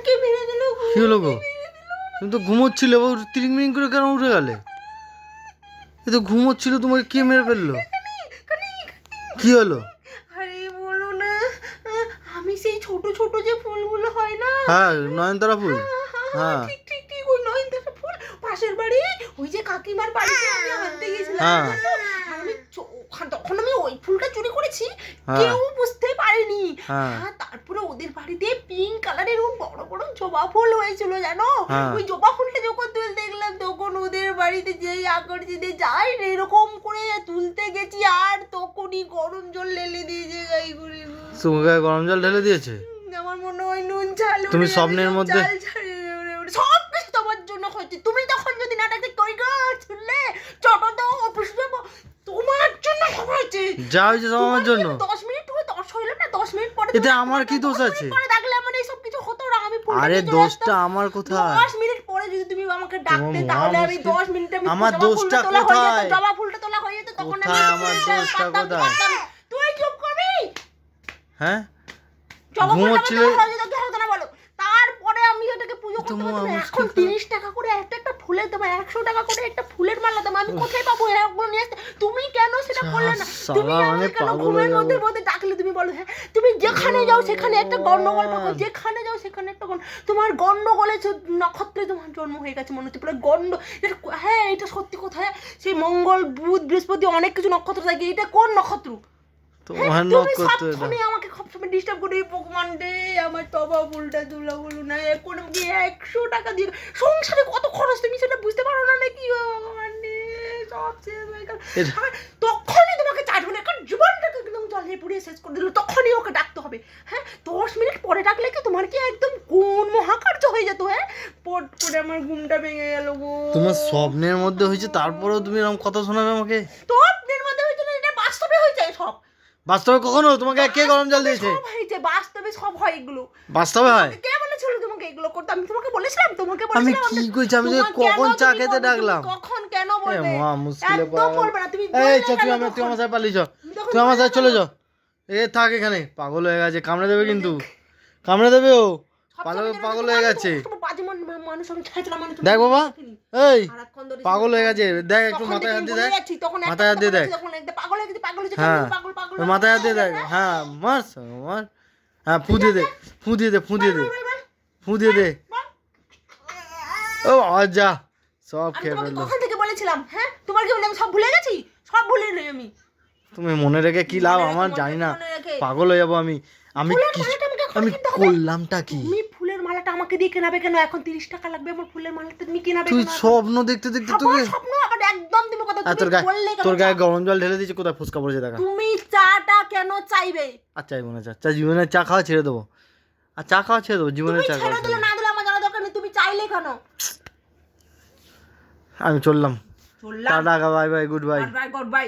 কে মেরে দিল? কি হলো গো? তুমি তো ঘুমোচ্ছিলে, তিরিং মিরিং করে কেন উঠে গেলে? এ তো ঘুমোচ্ছিল, তোমাকে কে মেরে ফেললো? কি হলো? আরে বলো না, আমি সেই ছোট ছোট যে ফুলগুলো হয় না, হ্যাঁ, নয়নতারা ফুল। হ্যাঁ ঠিক ঠিক ঠিক, ওই নয়নতারা ফুল পাশের বাড়ি ওই যে কাকিমার বাড়িতে আমি আনতে গেছিলাম। হ্যাঁ। আমি তখন আমি ওই ফুলটা চুরি করেছি, হ্যাঁ। কেউ বুঝতে পারেনি। হ্যাঁ। তারপরে ওদের বাড়িতে পিঙ্ক কালারের বড় বড় জবা ফুল হয়েছিল জানো। হ্যাঁ। ওই জবা ফুলটা যখন তুলতে গেলাম তখন ওদের বাড়িতে যেই আকর্ষিতে যাই এরকম করে তুলতে গেছি, আর তখনই গরম জল ঢেলে দিয়েছে গাই করে। তোমার গায়ে গরম জল ঢেলে দিয়েছে? আমার মনে হয় নুন ঝাল তুমি স্বপ্নের মধ্যে সব কিছু তোমার জন্য হয়েছে। তুমি তখন যদি না ডাকতে কই গো শুনলে চটো তো অফিস যাবো, তোমার জন্য হয়েছে। যা হয়েছে সব আমার জন্য। 10 মিনিট পরে 10 হইলো না, 10 মিনিট পরে এতে আমার কি দোষ আছে? পরে ডাকলে আমার এই সব কিছু হতো না। আমি আরে দোষটা আমার কোথায়? 10 মিনিট পরে যদি তুমি আমাকে ডাকতে তাহলে আমি 10 মিনিটে আমি আমার দোষটা কোথায়? জবা ফুলটা তোলা হয়ে যেত, তখন আমি আমার দোষটা কোথায়? তুই চুপ করবি। হ্যাঁ, জবা ফুলটা ঘুমোচ্ছিলে। হয়ে যেত, কি হতো না বলো? তারপরে আমি এটাকে পুজো করতে পারতাম। এখন 30 টাকা করে একটা ফুলের দাম, 100 টাকা করে একটা ফুলের মালা দাম। আমি কোথায় পাবো এগুলো নিয়ে আসতে? তুমি কেন সেটা করলে না? তুমি আমাকে কেন ঘুমের মধ্যে মধ্যে ডাকলে? তুমি বলো, হ্যাঁ তুমি যেখানে যাও সেখানে একটা গন্ডগোল পাবো, যেখানে যাও সেখানে একটা তোমার গন্ডগোলে নক্ষত্রে তোমার জন্ম হয়ে গেছে মনে হচ্ছে পুরো গন্ড। হ্যাঁ এটা সত্যি কথা। হ্যাঁ সেই মঙ্গল বুধ বৃহস্পতি অনেক কিছু নক্ষত্র থাকে, এটা কোন নক্ষত্র? তোমার নক্ষত্র এটা। তুমি আমাকে সবসময় ডিস্টার্ব করে ভগবান রে, আমার জবা ফুলটা তুলা বলো না। এখন আমাকে 100 টাকা দিয়ে সংসারে কত খরচ তুমি সেটা বুঝতে পারো না নাকি? ভগবান রে, সব শেষ হয়ে গেল। তখনই তোমাকে চাটবো না, কারণ জীবনটাকে একদম জলে পুড়িয়ে শেষ করে দিল। তখনই ওকে ডাকতে হবে। হ্যাঁ 10 মিনিট পরে ডাকলে কি তোমার কি একদম কোন মহাকার্য হয়ে যেত? হ্যাঁ পট করে আমার ঘুমটা ভেঙে গেল গো। তোমার স্বপ্নের মধ্যে হয়েছে, তারপরেও তুমি এরকম কথা শোনাবে আমাকে? স্বপ্নের মধ্যে হয়েছে না, এটা বাস্তবে হয়ে যায় সব। বাস্তবে কখনো তোমাকে কে গরম জল দিয়েছে? বাস্তবে সব হয় এগুলো। বাস্তবে হয়? কে বলেছিল তোমাকে এগুলো করতে? আমি তোমাকে বলেছিলাম? তোমাকে আমি বলেছিলাম? কি কইছি? আমি যে কখন চা খেতে ডাকলাম। কখন কেন এ বলবে? মা মুশকিলে একদম বলবে না তুমি। এই চল, তুই আমার সাথে পালিয়ে যাও, তুই আমার সাথে চলে যাও। এ থাক এখানে, পাগল হয়ে গেছে, কামড়ে দেবে কিন্তু, কামড়ে দেবে ও, পাগল হয়ে গেছে। দেখ বাবা, এই পাগল হয়ে গেছে, দেখ একটু মাথায় হাত দিয়ে দেখ, মাথায় হাত দিয়ে দেখ। হ্যাঁ মাথায় হাত দিয়ে দেখ। হ্যাঁ মার মার, হ্যাঁ ফু দিয়ে দে, ফু দিয়ে দে, ফু দিয়ে দে, ফু দিয়ে দে। ও আজা সব খেয়ে ফেললো। কখন থেকে বলেছিলাম? হ্যাঁ তোমার কি আমি সব ভুলে গেছি? সব ভুলে নেই আমি। তুমি মনে রেখে কি লাভ? আমার জানি না, পাগল হয়ে যাবো আমি। আমি করলামটা কি? তুমি ফুলের মালাটা আমাকে দিয়ে কেনাবে কেন? এখন 30 টাকা লাগবে আমার ফুলের মালাটা, তুমি কেনাবে তুই কেন? স্বপ্ন দেখতে দেখতে তোকে স্বপ্ন আবার একদম তুমি কথা বললে কেন? তোর গায়ে গরম জল ঢেলে দিয়েছে, কোথায় ফুসকা পড়েছে দেখা। তুমি চাটা কেন চাইবে? আচ্ছা চাইবো না, চা জীবনে চা খাওয়া ছেড়ে দেবো, আর চা খাওয়া ছেড়ে দেবো, জীবনে চা খাওয়া। না দিলে আমার জানা দরকার নেই, তুমি চাইলে কেন? আমি চললাম, tata, bye bye, good bye. Bye good bye.